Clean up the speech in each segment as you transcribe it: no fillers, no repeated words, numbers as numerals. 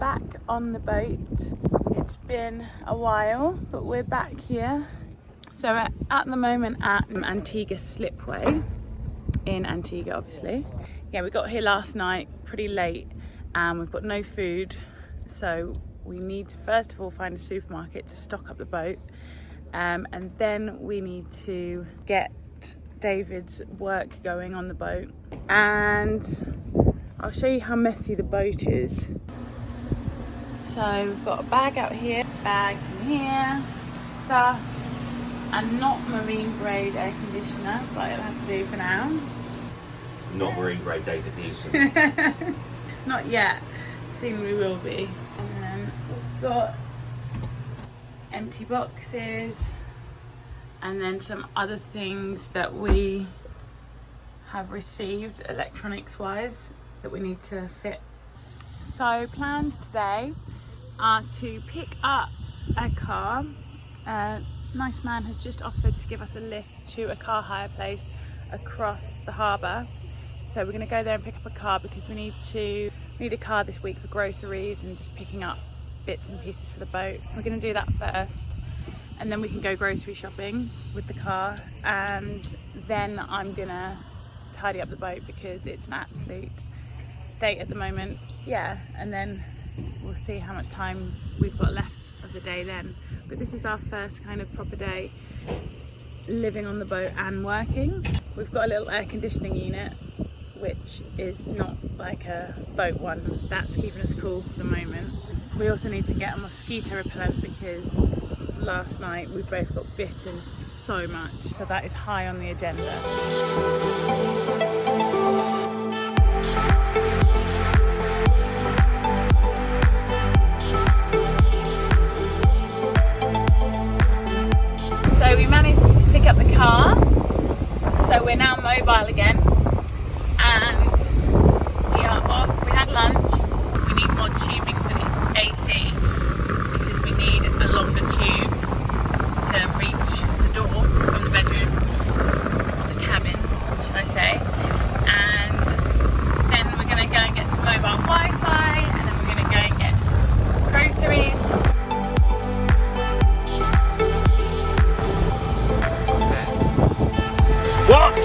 back on the boat. It's been a while, but we're back here. So we're at the moment at Antigua Slipway in Antigua, obviously. Yeah, we got here last night pretty late and we've got no food. So we need to first of all find a supermarket to stock up the boat. And then we need to get David's work going on the boat. And I'll show you how messy the boat is. So we've got a bag out here, bags in here, stuff, and not marine grade air conditioner, but it'll have to do for now. Not marine grade David Newsom. Not yet, soon we will be. And then we've got empty boxes and then some other things that we have received electronics wise that we need to fit. So plans today are to pick up a car. A nice man has just offered to give us a lift to a car hire place across the harbour. So we're going to go there and pick up a car because we need a car this week for groceries and just picking up bits and pieces for the boat. We're going to do that first and then we can go grocery shopping with the car, and then I'm going to tidy up the boat because it's an absolute state at the moment. Yeah, and then we'll see how much time we've got left of the day then. But this is our first kind of proper day living on the boat and working. We've got a little air conditioning unit, which is not like a boat one. That's keeping us cool for the moment. We also need to get a mosquito repellent because last night we both got bitten so much. So that is high on the agenda. So we managed to pick up the car. So we're now mobile again. And we are off. We had lunch. We need more tubing for the AC because we need a longer tube to reach the door from the bedroom, or the cabin, should I say. And then we're going to go and get some mobile Wi-Fi, and then we're going to go and get some groceries. What?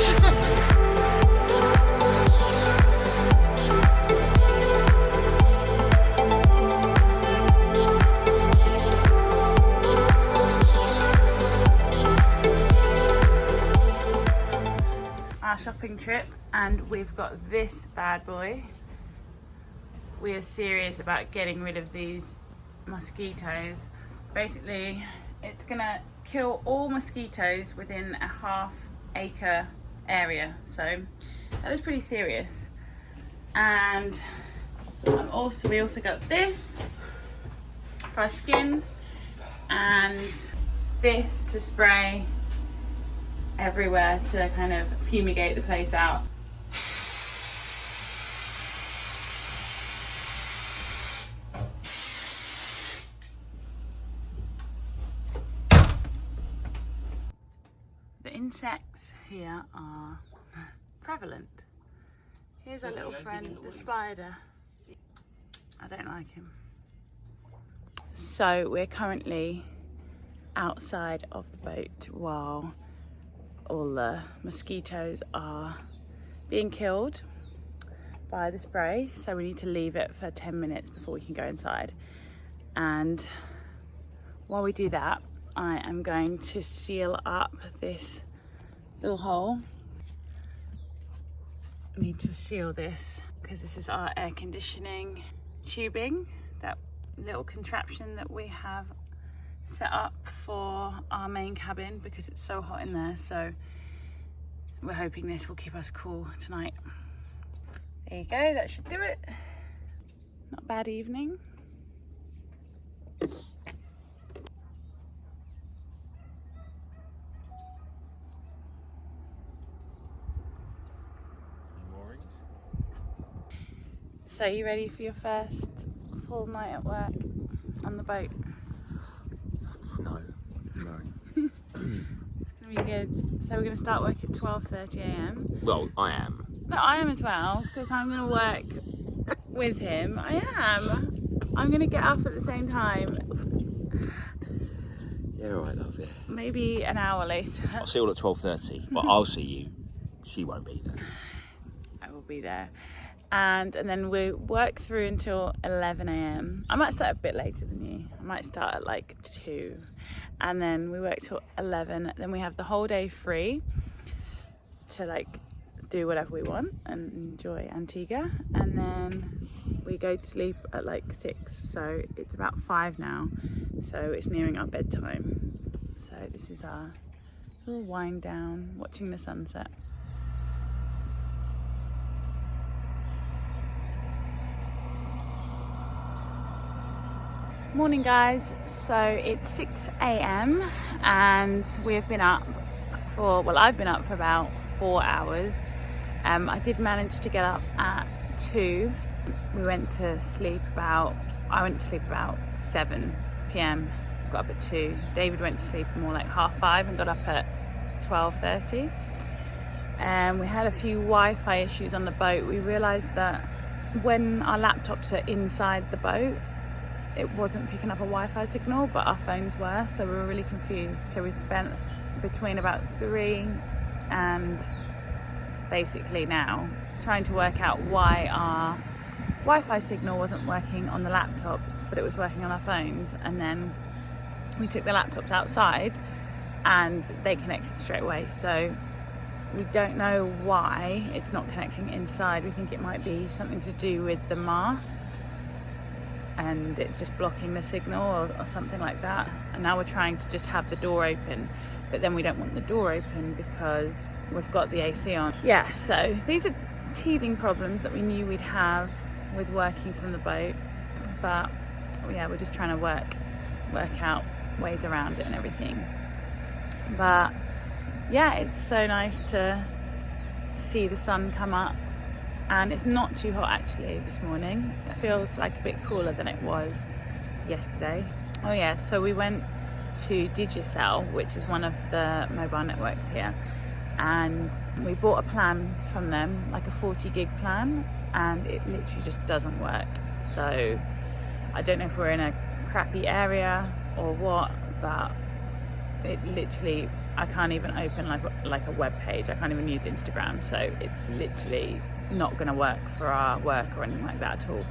Our shopping trip, and we've got this bad boy. We are serious about getting rid of these mosquitoes. Basically, it's gonna kill all mosquitoes within a half-acre area, so that is pretty serious. And we also got this for our skin, and this to spray everywhere to kind of fumigate the place out. The insects here are prevalent. Here's our little friend, the spider. I don't like him. So we're currently outside of the boat while all the mosquitoes are being killed by the spray. So we need to leave it for 10 minutes before we can go inside. And while we do that, I am going to seal up this little hole. I need to seal this because this is our air conditioning tubing, that little contraption that we have set up for our main cabin because it's so hot in there. So we're hoping this will keep us cool tonight. There you go, that should do it. Not a bad evening. So you ready for your first full night at work on the boat? No. It's gonna be good. So we're gonna start work at 12:30 a.m. Well, I am. No, I am as well, because I'm gonna work with him. I am. I'm gonna get up at the same time. Yeah, all right, love, yeah. Maybe an hour later. I'll see you all at 12:30, but I'll see you. She won't be there. I will be there. And then we work through until 11 a.m. I might start a bit later than you. I might start at like 2. And then we work till 11. Then we have the whole day free to like do whatever we want and enjoy Antigua. And then we go to sleep at like 6. So it's about 5 now. So it's nearing our bedtime. So this is our little wind down, watching the sunset. Morning guys, so it's 6 a.m. and we've been up for, well, I've been up for about 4 hours. I did manage to get up at 2. We went to sleep about, I went to sleep about 7 p.m. got up at 2. David went to sleep more like 5:30 and got up at 12:30. We had a few Wi-Fi issues on the boat. We realised that when our laptops are inside the boat, it wasn't picking up a Wi-Fi signal, but our phones were, so we were really confused. So we spent between about 3 and basically now trying to work out why our Wi-Fi signal wasn't working on the laptops, but it was working on our phones. And then we took the laptops outside and they connected straight away. So we don't know why it's not connecting inside. We think it might be something to do with the mast and it's just blocking the signal or something like that. And now we're trying to just have the door open, but then we don't want the door open because we've got the AC on. Yeah, so these are teething problems that we knew we'd have with working from the boat, but yeah, we're just trying to work out ways around it and everything. But yeah, it's so nice to see the sun come up. And it's not too hot actually this morning. It feels like a bit cooler than it was yesterday. Oh yeah, so we went to Digicel, which is one of the mobile networks here. And we bought a plan from them, like a 40 gig plan, and it literally just doesn't work. So I don't know if we're in a crappy area or what, but it literally, I can't even open like a web page. I can't even use Instagram. So it's literally not going to work for our work or anything like that at all.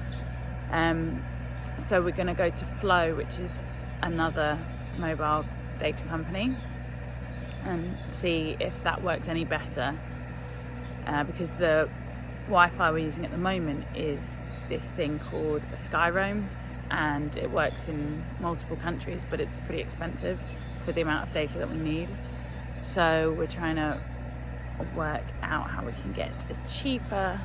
So we're going to go to Flow, which is another mobile data company, and see if that works any better. Because the Wi-Fi we're using at the moment is this thing called a Skyroam, and it works in multiple countries, but it's pretty expensive for the amount of data that we need. So we're trying to work out how we can get a cheaper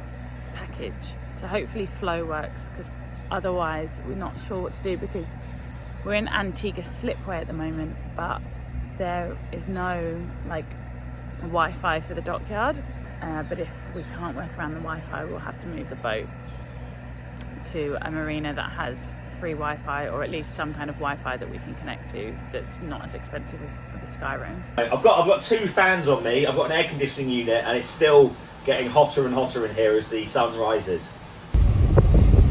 package. So hopefully Flow works, because otherwise we're not sure what to do, because we're in Antigua slipway at the moment, but there is no like Wi-Fi for the dockyard. But if we can't work around the Wi-Fi, we'll have to move the boat to a marina that has free Wi-Fi, or at least some kind of Wi-Fi that we can connect to that's not as expensive as the Skyroam. I've got 2 fans on me. I've got an air conditioning unit, and it's still getting hotter and hotter in here as the sun rises.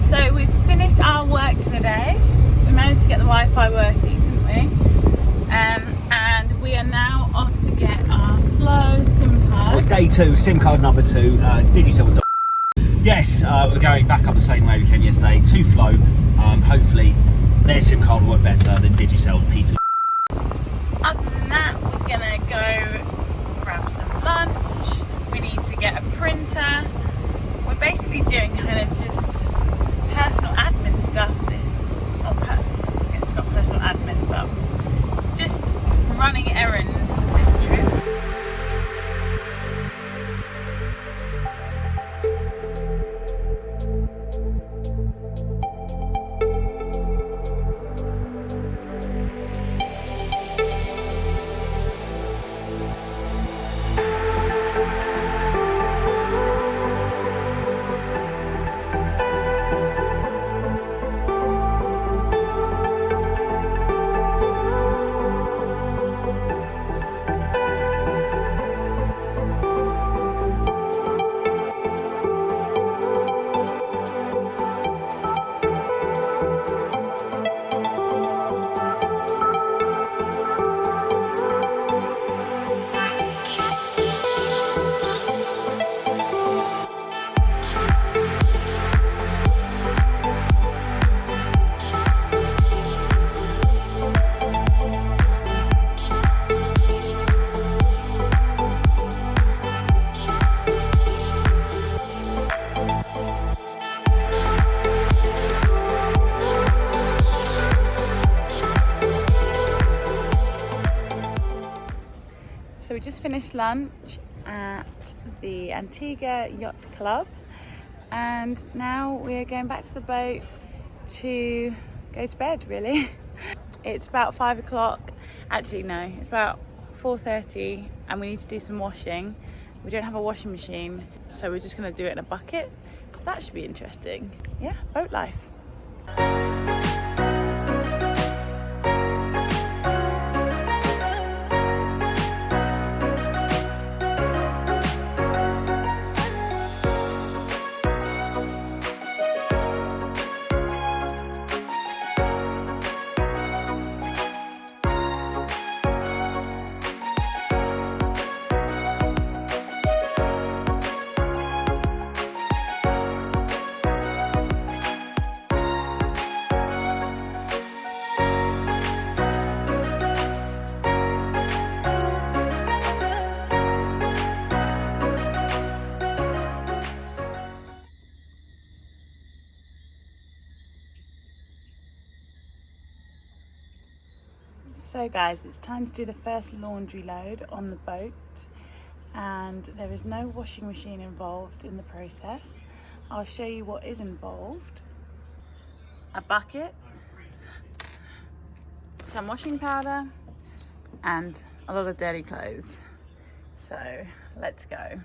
So we've finished our work for the day. We managed to get the Wi-Fi working, didn't we? And we are now off to get our Flow SIM card. It's day 2, SIM card number 2. It's Digicel. Yes, we're going back up the same way we came yesterday to Flow. Hopefully their SIM card will work better than Digicel's Peter. Other than that, we're gonna go grab some lunch. We need to get a printer. We're basically doing kind of just personal admin stuff. I guess it's not personal admin, but just running errands this trip. we just finished lunch at the Antigua Yacht Club, and now we're going back to the boat to go to bed, really. It's about 5 o'clock. Actually, no, it's about 4:30, and we need to do some washing. We don't have a washing machine, so we're just going to do it in a bucket. So that should be interesting. Yeah, boat life. So guys, it's time to do the first laundry load on the boat, and there is no washing machine involved in the process. I'll show you what is involved. A bucket, some washing powder, and a lot of dirty clothes. So let's go.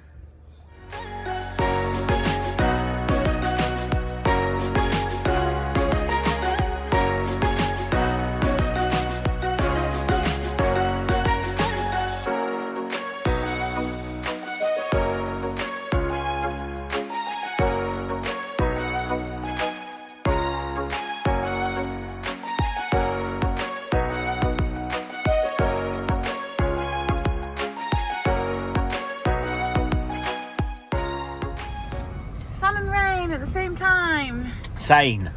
Sun and rain at the same time. Sane.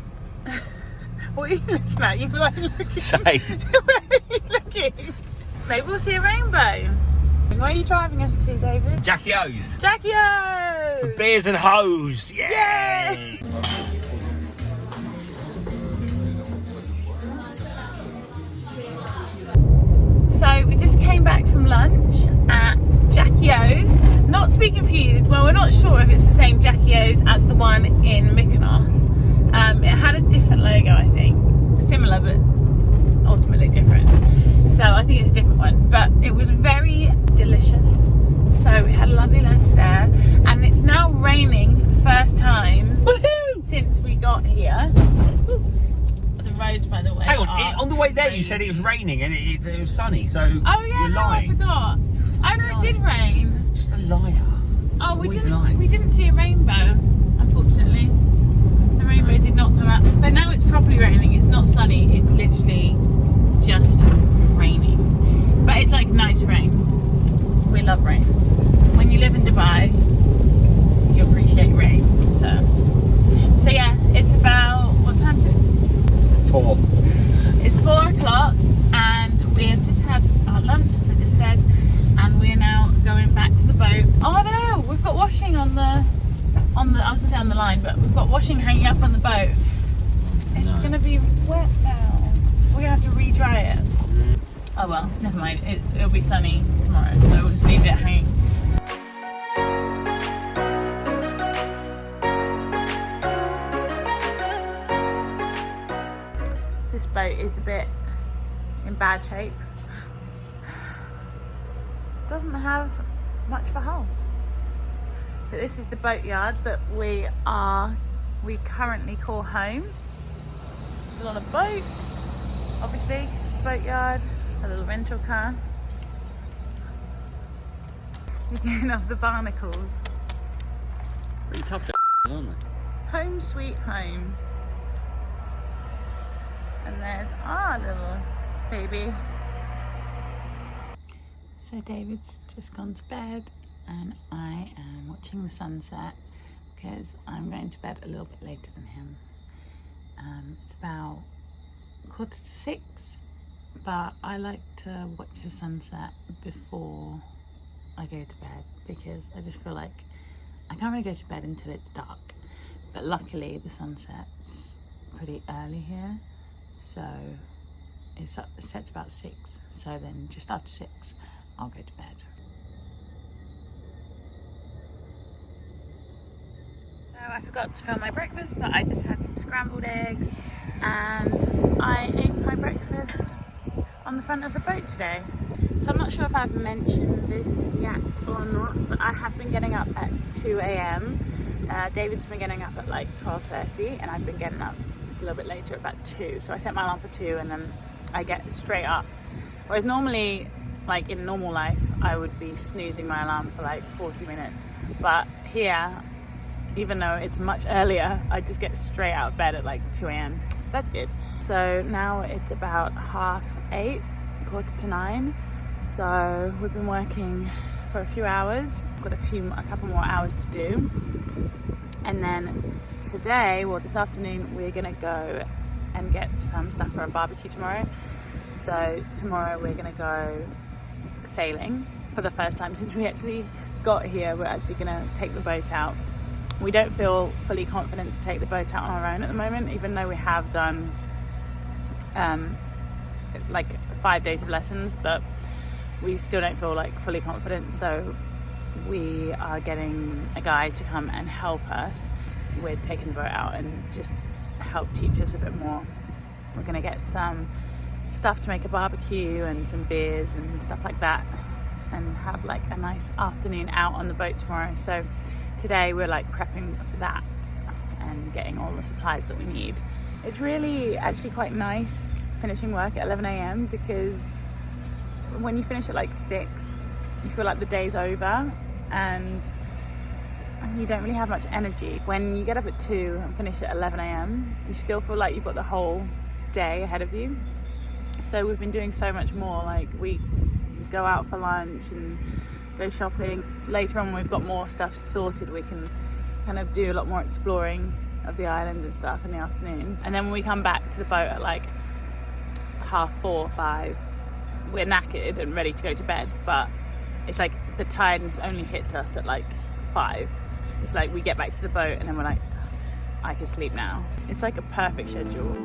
What are you looking at? Where are you looking? Sane. Where are you looking? Maybe we'll see a rainbow. Where are you driving us to, David? Jackie O's. Jackie O! For beers and hoes. Yay! Yay! So we just came back from lunch at Jackie O's. Not to be confused, well, we're not sure if it's the same Jackie O's as the one in Mykonos. It had a different logo, I think. Similar, but ultimately different. So I think it's a different one. But it was very delicious. So we had a lovely lunch there. And it's now raining for the first time since we got here. The roads, by the way. Hang on the way there you said it was raining and it was sunny, so oh yeah, you're no, lying. I forgot. Oh no, it did rain. Just a liar. Oh, we Always didn't. lying. We didn't see a rainbow, unfortunately. The rainbow did not come out. But now it's properly raining. It's not sunny. It's literally just raining. But it's like nice rain. We love rain. When you live in Dubai, you appreciate rain. So yeah, it's about what time is it? 4. It's 4 o'clock, and we have just had our lunch, as I just said, and we're now going back to the boat. Oh no, we've got washing on the I was gonna say on the line, but we've got washing hanging up on the boat. It's gonna be wet now. We're gonna have to re-dry it. Oh well, never mind. It'll be sunny tomorrow, so we'll just leave it hanging. This boat is a bit in bad shape. Doesn't have much of a hull. But this is the boatyard that we currently call home. There's a lot of boats, obviously, it's a boatyard. It's a little rental car. You're getting off the barnacles. Really tough, aren't they? Home sweet home. And there's our little baby. So David's just gone to bed, and I am watching the sunset because I'm going to bed a little bit later than him. It's about 5:45, but I like to watch the sunset before I go to bed because I just feel like I can't really go to bed until it's dark. But luckily the sun sets pretty early here, so it sets about 6, so then just after 6 I'll go to bed. I forgot to film my breakfast, but I just had some scrambled eggs and I ate my breakfast on the front of the boat today. So I'm not sure if I've mentioned this yet or not, but I have been getting up at 2 a.m. David's been getting up at like 12:30 and I've been getting up just a little bit later at about 2. So I set my alarm for 2 and then I get straight up. Whereas normally, like in normal life, I would be snoozing my alarm for like 40 minutes. But here, even though it's much earlier, I just get straight out of bed at like 2 a.m. So that's good. So now it's about 8:30, 8:45. So we've been working for a few hours. Got a couple more hours to do. And then today, well this afternoon, we're gonna go and get some stuff for a barbecue tomorrow. So tomorrow we're gonna go sailing for the first time since we actually got here. We're actually gonna take the boat out. We don't feel fully confident to take the boat out on our own at the moment, even though we have done like 5 days of lessons, but we still don't feel like fully confident. So we are getting a guy to come and help us with taking the boat out and just help teach us a bit more. We're gonna get some stuff to make a barbecue and some beers and stuff like that and have like a nice afternoon out on the boat tomorrow. So today we're like prepping for that and getting all the supplies that we need. It's really actually quite nice finishing work at 11 a.m. because when you finish at like 6, you feel like the day's over and you don't really have much energy. When you get up at 2 and finish at 11 a.m, you still feel like you've got the whole day ahead of you. So we've been doing so much more, like we go out for lunch and go shopping. Later on, when we've got more stuff sorted, we can kind of do a lot more exploring of the island and stuff in the afternoons. And then when we come back to the boat at like 4:30, 5, we're knackered and ready to go to bed, but it's like the tiredness only hits us at like 5. It's like we get back to the boat and then we're like, I can sleep now. It's like a perfect schedule.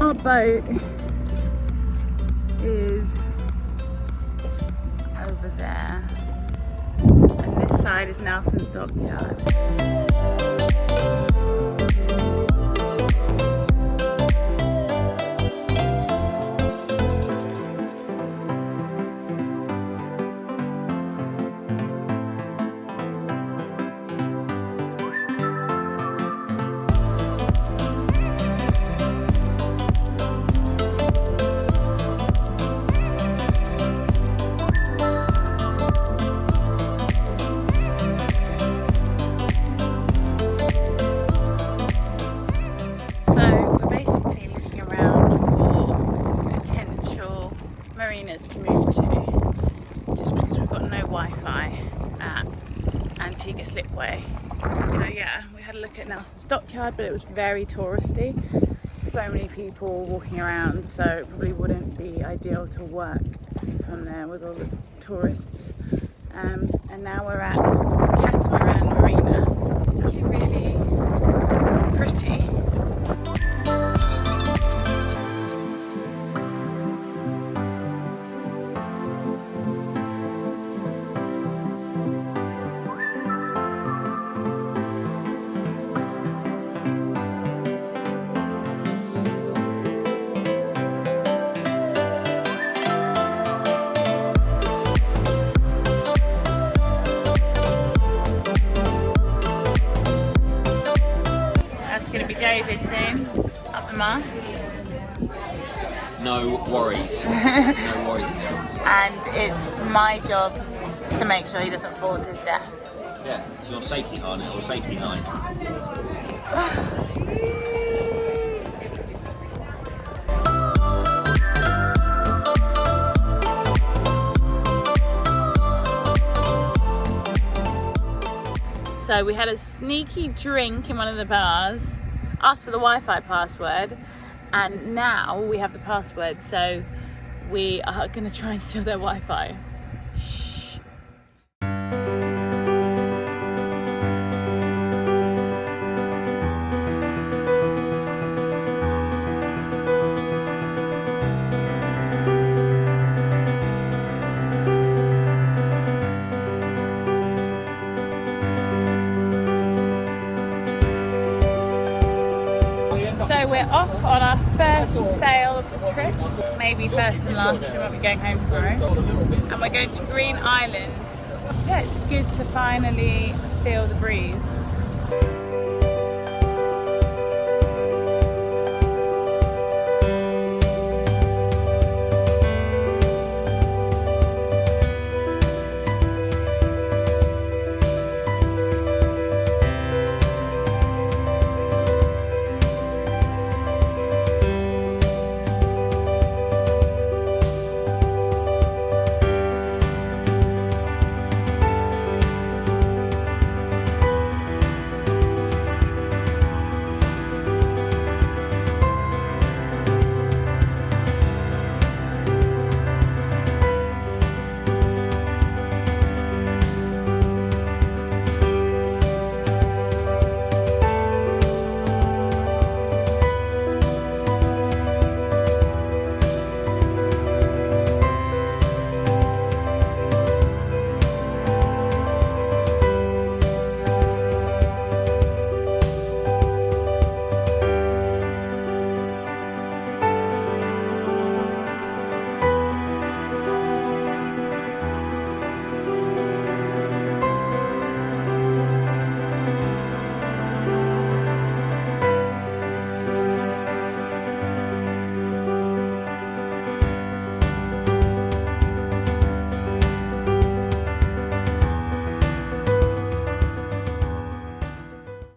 Our boat is over there, and this side is Nelson's dockyard. To move to, just because we've got no Wi-Fi at Antigua Slipway. So yeah, we had a look at Nelson's dockyard, but it was very touristy. So many people walking around, so it probably wouldn't be ideal to work from there with all the tourists. And now we're at Catamaran Marina. It's actually really pretty. Going to be David soon, up the mast. No worries. No worries at all. And it's my job to make sure he doesn't fall to his death. Yeah, it's your safety harness or safety line. So we had a sneaky drink in one of the bars, asked for the Wi-Fi password, and now we have the password, so we are going to try and steal their Wi-Fi. So we're off on our first sail of the trip, maybe first and last, we won't be going home tomorrow. And we're going to Green Island. Yeah, it's good to finally feel the breeze.